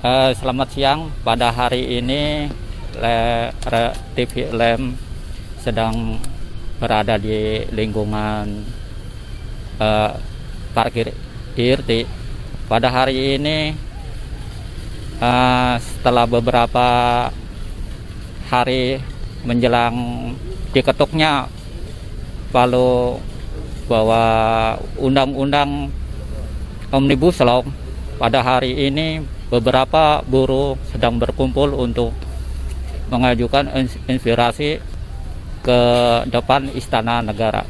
Selamat siang. Pada hari ini TV LEM sedang berada di lingkungan parkir IRT. Pada hari ini setelah beberapa hari menjelang diketuknya palu bahwa undang-undang Omnibus Law, pada hari ini beberapa buruh sedang berkumpul untuk mengajukan inspirasi ke depan Istana Negara.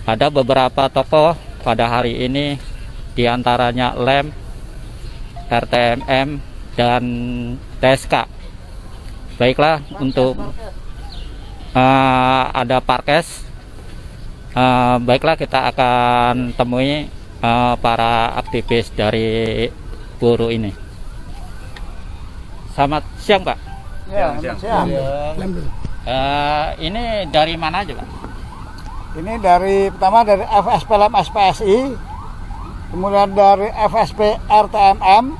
Ada beberapa tokoh pada hari ini, diantaranya LEM, RTMM, dan TSK. Baiklah, untuk ada Parkes. Baiklah, kita akan temui para aktivis dari buruh ini. Selamat siang, Pak. Ya, siang. Ini dari mana aja, Pak? Ini pertama dari FSP LEM SPSI, kemudian dari FSP RTMM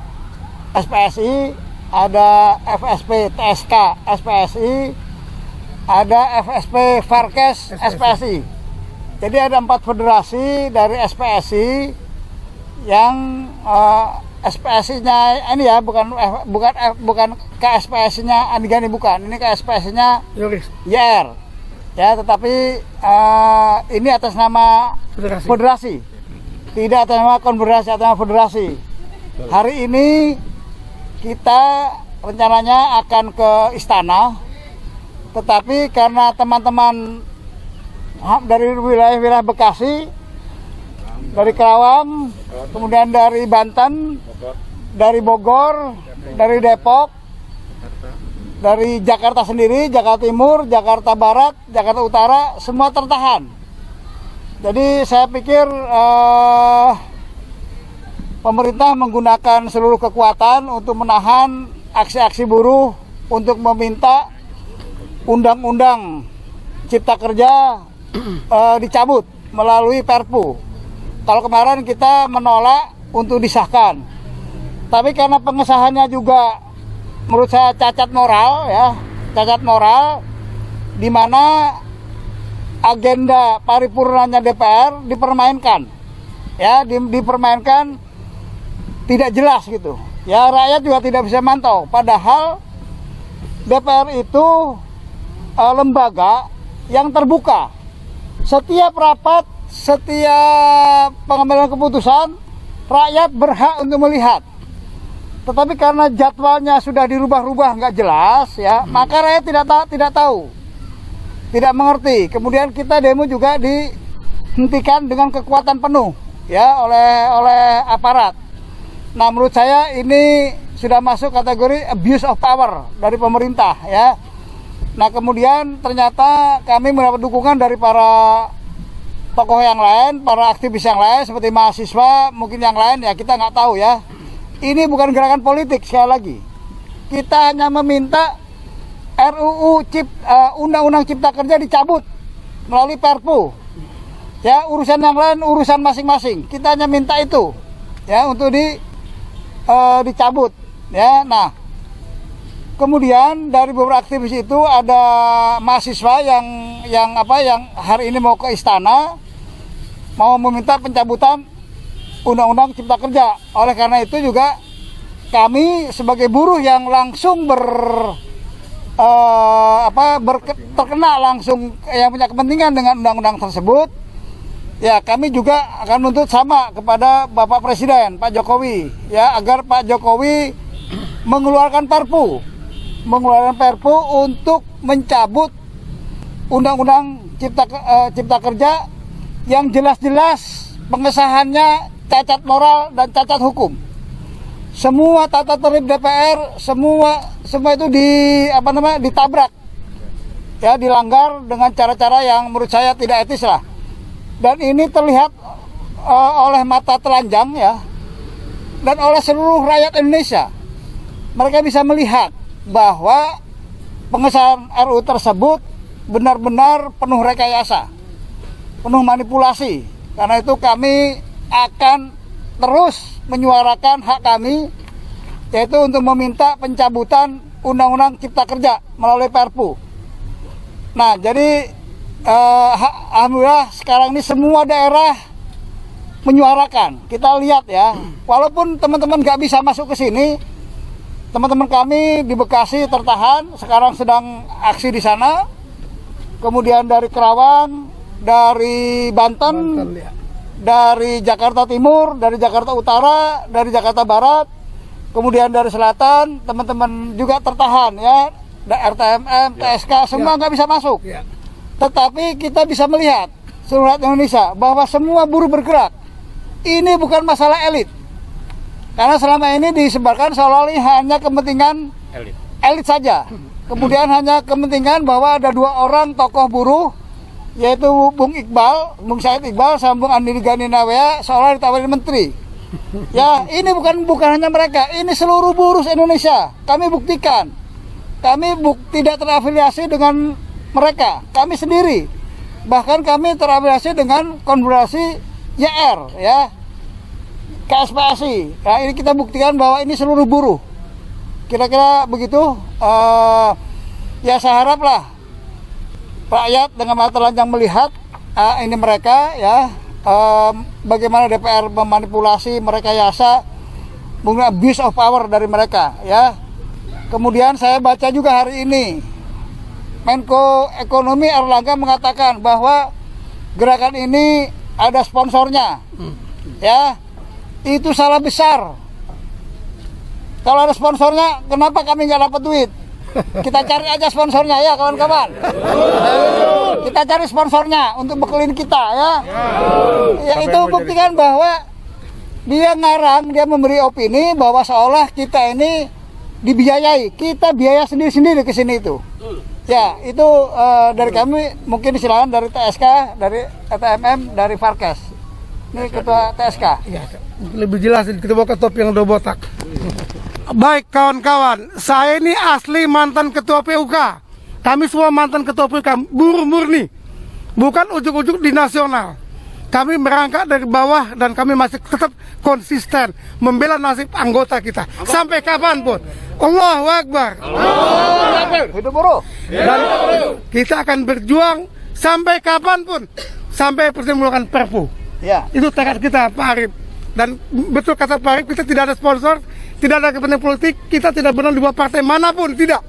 SPSI, ada FSP TSK SPSI, ada FSP Parkes SPSI. Jadi ada 4 federasi dari SPSI yang SPSI-nya ini ya, bukan KSPSI-nya Andigani, bukan. Ini KSPSI-nya YR. Ya, tetapi ini atas nama federasi. Tidak atas nama konfederasi, atas nama federasi. Hari ini kita rencananya akan ke istana, tetapi karena teman-teman dari wilayah Bekasi, dari Karawang, kemudian dari Banten, dari Bogor, dari Depok, dari Jakarta sendiri, Jakarta Timur, Jakarta Barat, Jakarta Utara, semua tertahan. Jadi saya pikir pemerintah menggunakan seluruh kekuatan untuk menahan aksi-aksi buruh, untuk meminta undang-undang Cipta Kerja dicabut melalui Perpu. Kalau kemarin kita menolak untuk disahkan, tapi karena pengesahannya juga menurut saya cacat moral, ya, cacat moral, di mana agenda paripurnanya DPR dipermainkan, ya, dipermainkan, tidak jelas gitu. Ya, rakyat juga tidak bisa mantau. Padahal DPR itu lembaga yang terbuka. Setiap rapat, setiap pengambilan keputusan, rakyat berhak untuk melihat. Tetapi karena jadwalnya sudah dirubah-rubah, nggak jelas, ya, maka rakyat tidak tahu, tidak mengerti. Kemudian kita demo juga dihentikan dengan kekuatan penuh, ya, oleh aparat. Nah, menurut saya ini sudah masuk kategori abuse of power dari pemerintah, ya. Nah, kemudian ternyata kami mendapat dukungan dari para tokoh yang lain, para aktivis yang lain, seperti mahasiswa, mungkin yang lain, ya kita nggak tahu, ya. Ini bukan gerakan politik, sekali lagi. Kita hanya meminta Undang-Undang Cipta Kerja dicabut melalui Perpu. Ya, urusan yang lain urusan masing-masing. Kita hanya minta itu, ya, untuk dicabut, ya. Nah, kemudian dari beberapa aktivis itu ada mahasiswa yang hari ini mau ke istana, mau meminta pencabutan Undang-Undang Cipta Kerja. Oleh karena itu juga kami sebagai buruh yang langsung terkena langsung, yang punya kepentingan dengan undang-undang tersebut, ya, kami juga akan menuntut sama kepada Bapak Presiden, Pak Jokowi, ya, agar Pak Jokowi mengeluarkan Perpu untuk mencabut Undang-Undang Cipta Kerja yang jelas-jelas pengesahannya cacat moral dan cacat hukum. Semua tata tertib DPR, semua itu ditabrak, ya, dilanggar dengan cara-cara yang menurut saya tidak etis lah. Dan ini terlihat oleh mata telanjang, ya, dan oleh seluruh rakyat Indonesia. Mereka bisa melihat bahwa pengesahan RUU tersebut benar-benar penuh rekayasa, penuh manipulasi. Karena itu kami akan terus menyuarakan hak kami yaitu untuk meminta pencabutan Undang-Undang Cipta Kerja melalui Perpu. Nah, jadi alhamdulillah sekarang ini semua daerah menyuarakan. Kita lihat ya, walaupun teman-teman nggak bisa masuk ke sini, teman-teman kami di Bekasi tertahan, sekarang sedang aksi di sana. Kemudian dari Kerawang, dari Banten ya. Dari Jakarta Timur, dari Jakarta Utara, dari Jakarta Barat, kemudian dari Selatan, teman-teman juga tertahan ya. RTMM, TSK, semua nggak bisa masuk. Tetapi kita bisa melihat seluruh Indonesia bahwa semua buruh bergerak. Ini bukan masalah elit. Karena selama ini disebarkan seolah-olah hanya kepentingan elit saja. Kemudian hanya kepentingan bahwa ada 2 orang tokoh buruh, yaitu Bung Said Iqbal sama Bung Andi Gani Nawea, seolah ditawarin menteri. Ya, ini bukan hanya mereka, ini seluruh buruh Indonesia. Kami buktikan. Kami tidak terafiliasi dengan mereka, kami sendiri. Bahkan kami terafiliasi dengan Konfederasi YR, ya, KSPSI. Nah, ini kita buktikan bahwa ini seluruh buruh. Kira-kira begitu. Ya, saya haraplah rakyat dengan mata telanjang melihat ini mereka, ya, bagaimana DPR memanipulasi, merekayasa, menggunakan abuse of power dari mereka, ya. Kemudian saya baca juga hari ini Menko Ekonomi Erlangga mengatakan bahwa gerakan ini ada sponsornya, ya. Itu salah besar. Kalau ada sponsornya, kenapa kami nggak dapat duit? Kita cari aja sponsornya, ya kawan-kawan. Kita cari sponsornya untuk bekelin kita, ya. Ya, itu buktikan bahwa dia ngarang, dia memberi opini bahwa seolah kita ini dibiayai, kita biaya sendiri-sendiri ke sini itu. Ya, itu dari kami, mungkin silakan dari TSK, dari RTMM, dari Farkes. Ini ketua TSK. Ya, lebih jelas ketua yang udah botak. Baik kawan-kawan, saya ini asli mantan ketua PUK. Kami semua mantan ketua PUK, buruh murni, bukan ujuk-ujuk di nasional. Kami merangkak dari bawah dan kami masih tetap konsisten membela nasib anggota kita sampai kapanpun. Allahu Akbar. Hidup buruh. Dan kita akan berjuang sampai kapanpun, sampai pertemuan Perpu. Ya. Itu tekad kita, Pak Arif. Dan betul kata Pak Arif, kita tidak ada sponsor, tidak ada kepentingan politik, kita tidak benar di bawah partai manapun, tidak.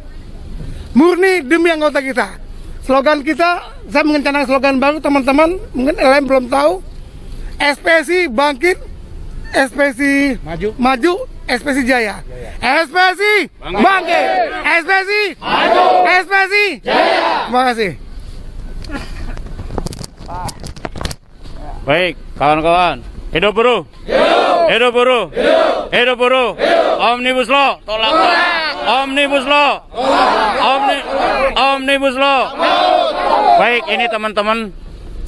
Murni demi anggota kita. Slogan kita, saya mencanangkan slogan baru, teman-teman, mungkin LM belum tahu. SPSI bangkit, SPSI maju, SPSI jaya. SPSI bangkit, SPSI maju, SPSI jaya. Terima kasih. Baik, kawan-kawan. Hidup buruh. Hidup buruh. Hidup buruh. Omnibus Law, tolak. Omnibus Law. Omnibus Law. Baik, ini teman-teman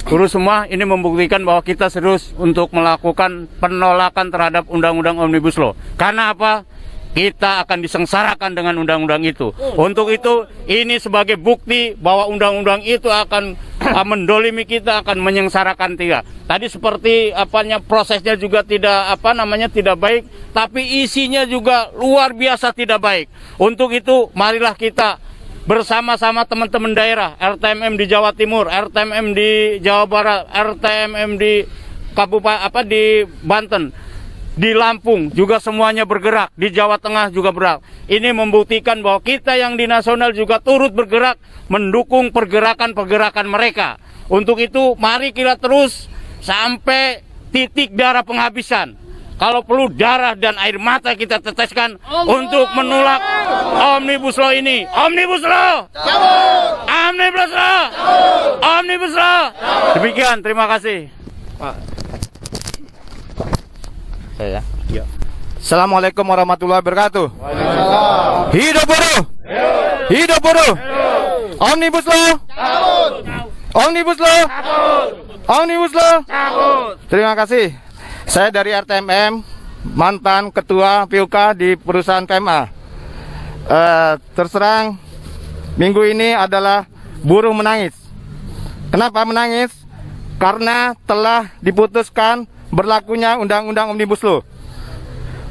buruh semua, ini membuktikan bahwa kita serius untuk melakukan penolakan terhadap Undang-Undang Omnibus Law. Karena apa? Kita akan disengsarakan dengan undang-undang itu. Untuk itu, ini sebagai bukti bahwa undang-undang itu akan mendolimi kita, akan menyengsarakan kita. Tadi seperti prosesnya juga tidak tidak baik, tapi isinya juga luar biasa tidak baik. Untuk itu, marilah kita bersama-sama teman-teman daerah, RTMM di Jawa Timur, RTMM di Jawa Barat, RTMM di di Banten, di Lampung juga semuanya bergerak, di Jawa Tengah juga bergerak. Ini membuktikan bahwa kita yang di nasional juga turut bergerak mendukung pergerakan-pergerakan mereka. Untuk itu mari kita terus sampai titik darah penghabisan. Kalau perlu darah dan air mata kita teteskan untuk menolak Omnibus Law ini. Omnibus Law! Omnibus Law! Omnibus Law! Demikian, terima kasih. Pak. Ya. Assalamualaikum warahmatullahi wabarakatuh. Hidup buruh. Hidup buruh. Omnibus Law. Omnibus Law. Omnibus Law. Terima kasih. Saya dari RTMM, mantan ketua PUK di perusahaan KMA. Terserang minggu ini adalah buruh menangis. Kenapa menangis? Karena telah diputuskan berlakunya Undang-Undang Omnibus Law.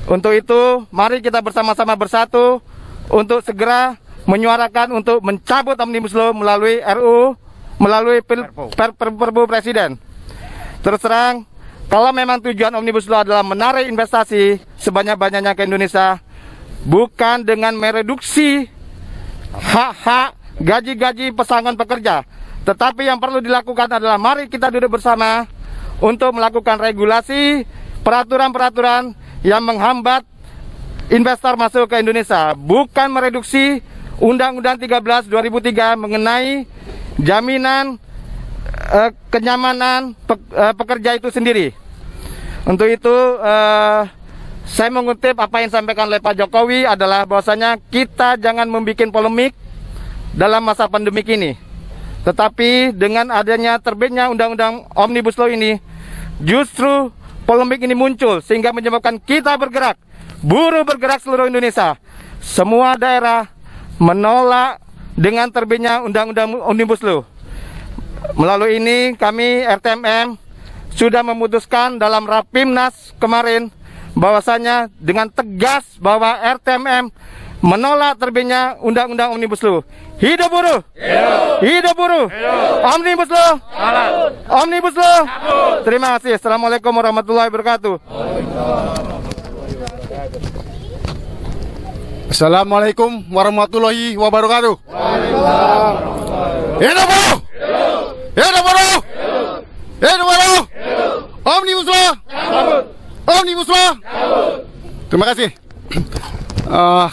Untuk itu, mari kita bersama-sama bersatu untuk segera menyuarakan untuk mencabut Omnibus Law melalui RU, melalui Perpu Presiden. Terus terang, kalau memang tujuan Omnibus Law adalah menarik investasi sebanyak-banyaknya ke Indonesia, bukan dengan mereduksi hak-hak gaji-gaji pesangon pekerja, tetapi yang perlu dilakukan adalah mari kita duduk bersama untuk melakukan regulasi peraturan-peraturan yang menghambat investor masuk ke Indonesia, bukan mereduksi Undang-Undang 13 2003 mengenai jaminan kenyamanan pekerja itu sendiri. Untuk itu saya mengutip apa yang disampaikan oleh Pak Jokowi adalah bahwasanya kita jangan membuat polemik dalam masa pandemik ini. Tetapi dengan adanya terbitnya Undang-Undang Omnibus Law ini, justru polemik ini muncul sehingga menyebabkan kita bergerak, buruh bergerak seluruh Indonesia. Semua daerah menolak dengan terbitnya Undang-Undang Omnibus Law. Melalui ini kami RTMM sudah memutuskan dalam Rapimnas kemarin bahwasanya dengan tegas bahwa RTMM menolak terbitnya Undang-Undang Omnibus Law. Hidup buruh! Hidup! Hidup buruh! Hidup! Omnibus Law! Salah! Omnibus Law! Kabut! Terima kasih. Assalamualaikum warahmatullahi wabarakatuh. Assalamualaikum warahmatullahi wabarakatuh. Hidup buruh! Hidup buruh! Hidup buruh! Omnibus Law! Omnibus Law! Terima kasih.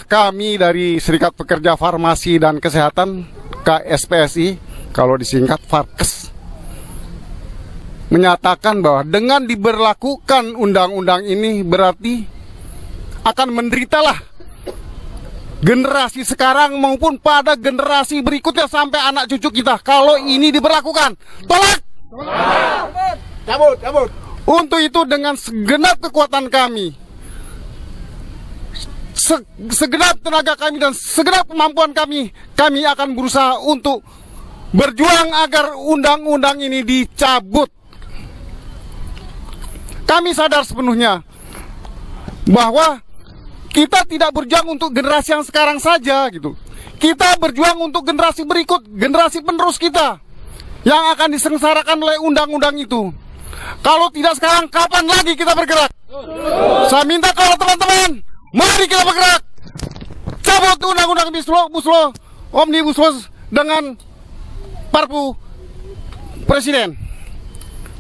Kami dari Serikat Pekerja Farmasi dan Kesehatan KSPSI, kalau disingkat Farkes, menyatakan bahwa dengan diberlakukan undang-undang ini berarti akan menderitalah generasi sekarang maupun pada generasi berikutnya sampai anak cucu kita kalau ini diberlakukan. Tolak! Cabut! Untuk itu dengan segenap kekuatan kami, segenap tenaga kami dan segenap kemampuan kami akan berusaha untuk berjuang agar undang-undang ini dicabut. Kami sadar sepenuhnya bahwa kita tidak berjuang untuk generasi yang sekarang saja gitu. Kita berjuang untuk generasi berikut, generasi penerus kita yang akan disengsarakan oleh undang-undang itu. Kalau tidak sekarang, kapan lagi kita bergerak? Saya minta kalau teman-teman, mari kita bergerak. Cabut undang-undang Omnibus Law dengan Perpu Presiden.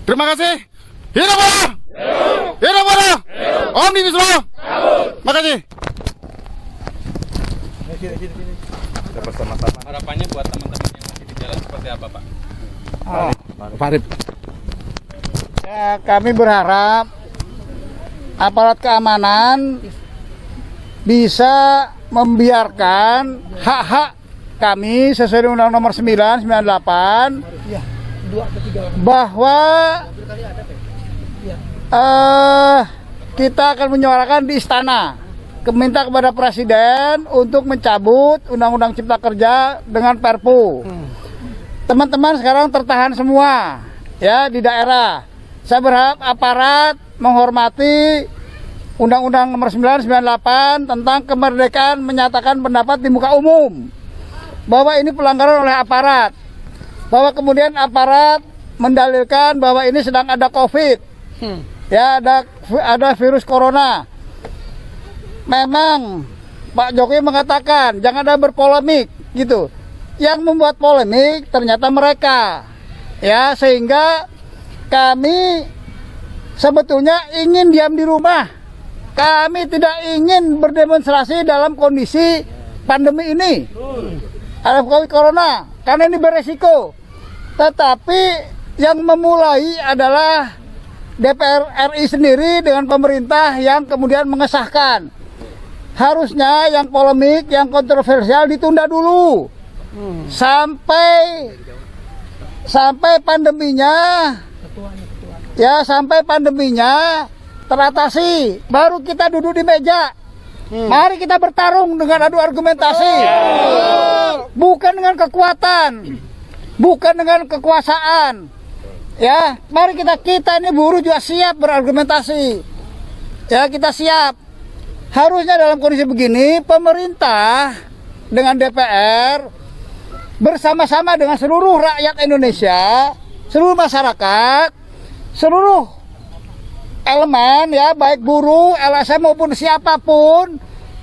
Terima kasih. Hidup buruh! Hidup buruh! Omnibus Law! Makasih. Bersama-sama. Harapannya buat teman-teman yang masih di jalan seperti apa, Pak? Farid. Ya, kami berharap aparat keamanan bisa membiarkan hak-hak kami sesuai Undang Nomor 9 98 bahwa kita akan menyuarakan di istana, meminta kepada Presiden untuk mencabut Undang-Undang Cipta Kerja dengan Perpu. Teman-teman sekarang tertahan semua ya di daerah. Saya berharap aparat menghormati Undang-Undang Nomor 9 98 tentang kemerdekaan menyatakan pendapat di muka umum, bahwa ini pelanggaran oleh aparat, bahwa kemudian aparat mendalilkan bahwa ini sedang ada COVID, ya ada virus corona. Memang Pak Jokowi mengatakan jangan ada berpolemik gitu. Yang membuat polemik ternyata mereka, ya, sehingga kami sebetulnya ingin diam di rumah. Kami tidak ingin berdemonstrasi dalam kondisi pandemi ini, ada COVID corona, karena ini beresiko. Tetapi yang memulai adalah DPR RI sendiri dengan pemerintah yang kemudian mengesahkan. Harusnya yang polemik, yang kontroversial ditunda dulu sampai pandeminya, ya, sampai pandeminya teratasi, baru kita duduk di meja. Mari kita bertarung dengan adu argumentasi, bukan dengan kekuatan, bukan dengan kekuasaan. Ya, mari kita ini buruh juga siap berargumentasi. Ya, kita siap. Harusnya dalam kondisi begini pemerintah dengan DPR bersama-sama dengan seluruh rakyat Indonesia, seluruh masyarakat, seluruh elemen ya, baik buruh, LSM maupun siapapun,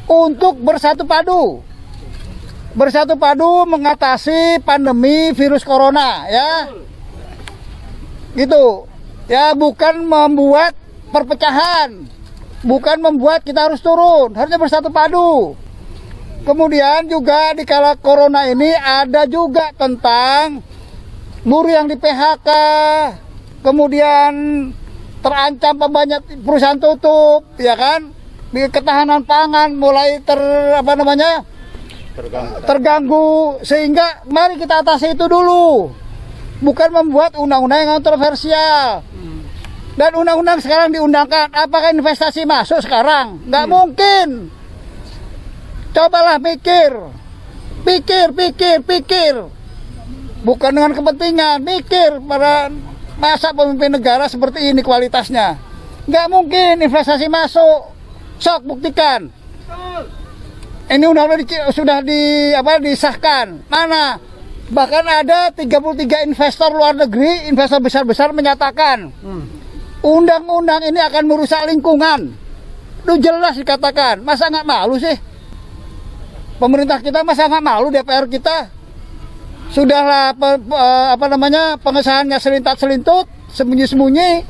untuk bersatu padu mengatasi pandemi virus corona ya, gitu ya, bukan membuat perpecahan, bukan membuat kita harus turun, harusnya bersatu padu. Kemudian juga di kala corona ini ada juga tentang buruh yang di PHK, kemudian terancam banyak perusahaan tutup, ya kan? Di ketahanan pangan mulai terganggu, sehingga mari kita atasi itu dulu, bukan membuat undang-undang yang kontroversial. Dan undang-undang sekarang diundangkan, apakah investasi masuk sekarang? Nggak mungkin. Cobalah pikir. Bukan dengan kepentingan, mikir pada masa pemimpin negara seperti ini kualitasnya. Nggak mungkin investasi masuk. Sok buktikan. Ini undang-undang sudah disahkan. Mana? Bahkan ada 33 investor luar negeri, investor besar-besar menyatakan undang-undang ini akan merusak lingkungan. Itu jelas dikatakan. Masa nggak malu sih? Pemerintah kita masa nggak malu, DPR kita? Sudahlah pengesahannya selintat-selintut, sembunyi-sembunyi,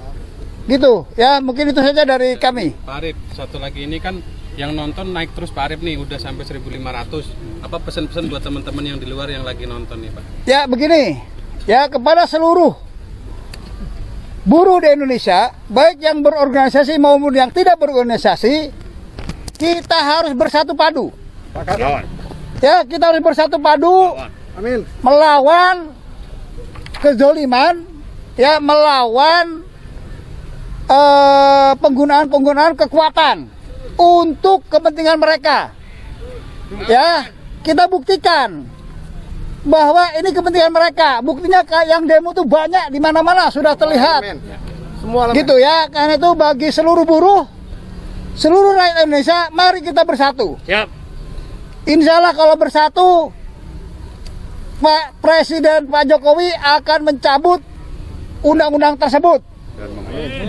gitu. Ya mungkin itu saja dari kami. Pak Arif, satu lagi ini kan yang nonton naik terus Pak Arif nih, udah sampai 1.500. Apa pesan-pesan buat teman-teman yang di luar yang lagi nonton nih Pak? Ya begini, ya kepada seluruh buruh di Indonesia, baik yang berorganisasi maupun yang tidak berorganisasi, kita harus bersatu padu. Ya, kita harus bersatu padu. Amin. Melawan kezoliman, ya, melawan penggunaan kekuatan untuk kepentingan mereka. Ya, kita buktikan bahwa ini kepentingan mereka. Buktinya yang demo tuh banyak di mana-mana sudah terlihat. Amin. Semua gitu ya. Karena itu bagi seluruh buruh, seluruh rakyat Indonesia, mari kita bersatu. Siap. Insya Allah kalau bersatu, Pak Presiden Pak Jokowi akan mencabut undang-undang tersebut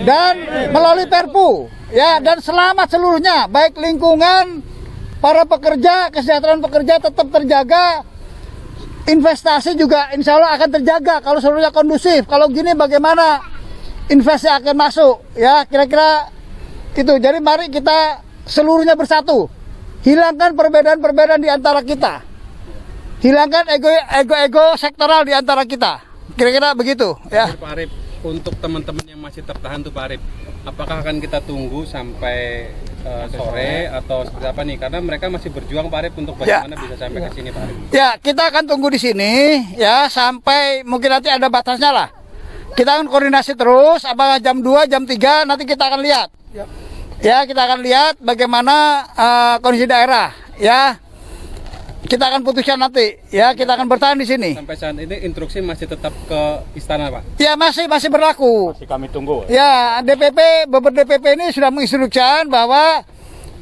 dan melalui Perpu, ya, dan selamat seluruhnya, baik lingkungan, para pekerja, kesejahteraan pekerja tetap terjaga, investasi juga insya Allah akan terjaga kalau seluruhnya kondusif. Kalau gini bagaimana investasi akan masuk, ya, kira-kira itu. Jadi mari kita seluruhnya bersatu, hilangkan perbedaan-perbedaan di antara kita, hilangkan ego-ego sektoral di antara kita, kira-kira begitu ya. Pak Arif, untuk teman-teman yang masih tertahan tuh Pak Arif, apakah akan kita tunggu sampai sore atau seperti apa nih? Karena mereka masih berjuang Pak Arif untuk bagaimana bisa sampai ke sini Pak Arif. Ya, kita akan tunggu di sini ya sampai mungkin nanti ada batasnya lah. Kita akan koordinasi terus, apakah jam 2, jam 3 nanti kita akan lihat. Ya, kita akan lihat bagaimana kondisi daerah ya. Kita akan putuskan nanti, ya, kita akan bertahan di sini. Sampai saat ini instruksi masih tetap ke istana Pak? Ya, masih berlaku. Masih kami tunggu. Ya, beberapa DPP ini sudah menginstruksikan bahwa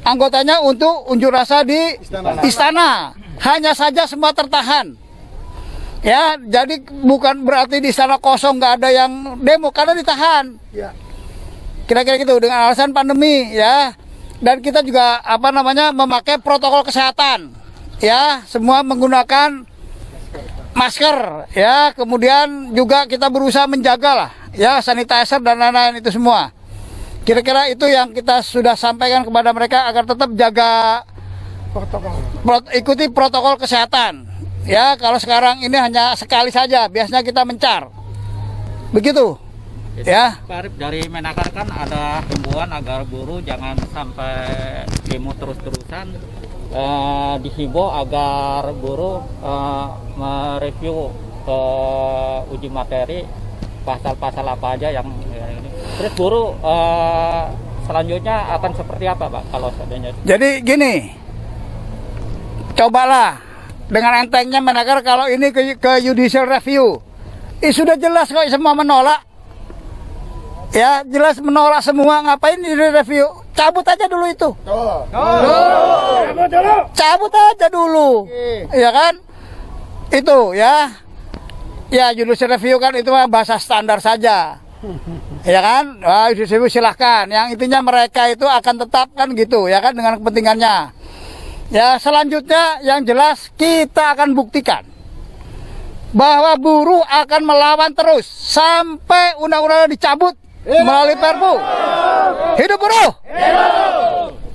anggotanya untuk unjuk rasa di istana. Hanya saja semua tertahan. Ya, jadi bukan berarti di istana kosong, nggak ada yang demo karena ditahan. Ya. Kira-kira gitu dengan alasan pandemi, ya. Dan kita juga memakai protokol kesehatan. Ya, semua menggunakan masker, ya. Kemudian juga kita berusaha menjaga lah, ya, sanitizer dan lain-lain itu semua. Kira-kira itu yang kita sudah sampaikan kepada mereka agar tetap jaga ikuti protokol kesehatan. Ya, kalau sekarang ini hanya sekali saja, biasanya kita mencar. Begitu. Ya. Pak Arif, dari Menaker kan ada himbauan agar buruh jangan sampai demo terus-terusan. Dihimbau agar buruh mereview uji materi pasal-pasal apa aja yang ini. Terus buruh selanjutnya akan seperti apa Pak kalau seandainya? Jadi gini, cobalah dengan entengnya Menaker kalau ini ke judicial review. Sudah jelas kok semua menolak. Ya, jelas menolak semua, ngapain di review? cabut aja dulu itu. Cabut aja dulu. Iya kan? Itu ya. Ya judicial review kan itu mah bahasa standar saja. Ya kan? Judicial review silahkan. Yang intinya mereka itu akan tetapkan gitu ya kan dengan kepentingannya. Ya selanjutnya yang jelas kita akan buktikan bahwa buruh akan melawan terus sampai undang-undang dicabut melalui Perpu. Hidup buruh.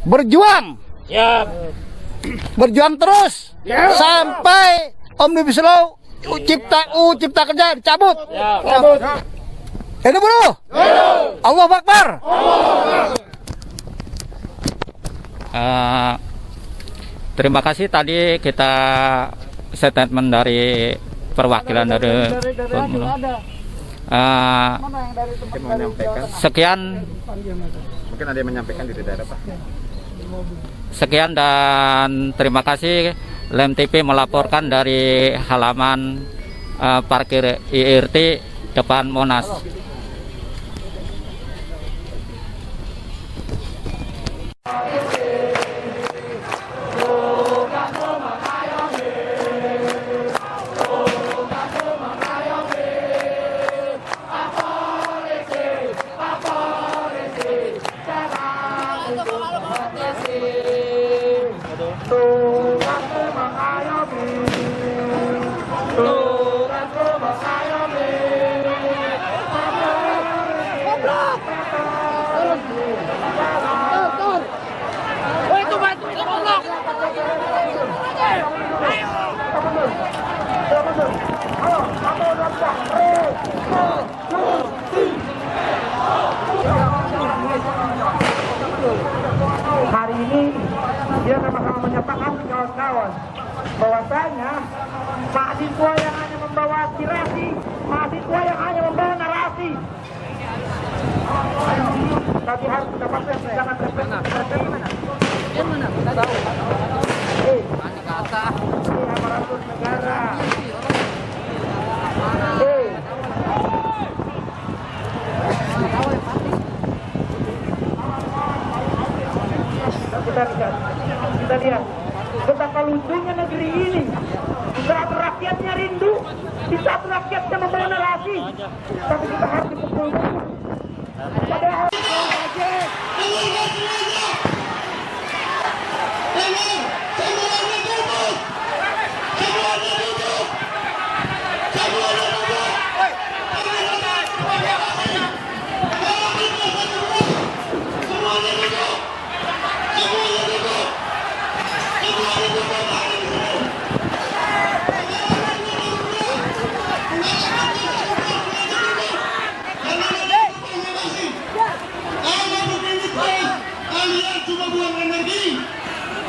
Berjuang. Berjuang terus sampai Omnibus Law Cipta Kerja dicabut. Hidup buruh. Allahu Akbar. Terima kasih tadi kita statement dari perwakilan dari sekian. Mungkin ada yang menyampaikan di daerah Pak. Sekian dan terima kasih. Lem TV melaporkan dari halaman parkir IRT depan Monas. Hari ini dia sama-sama menyatakan kawan-kawan bahwasanya mahasiswa yang hanya membawa aspirasi, mahasiswa yang hanya membawa narasi, tapi harus mendapatkan jangan representasi. Aparatur negara. Kita lihat betapa lucunya negeri ini. Di saat rakyatnya rindu, di saat rakyatnya membawa narasi, tapi kita harus dipukul. Padahal Kalian cuma buang energi.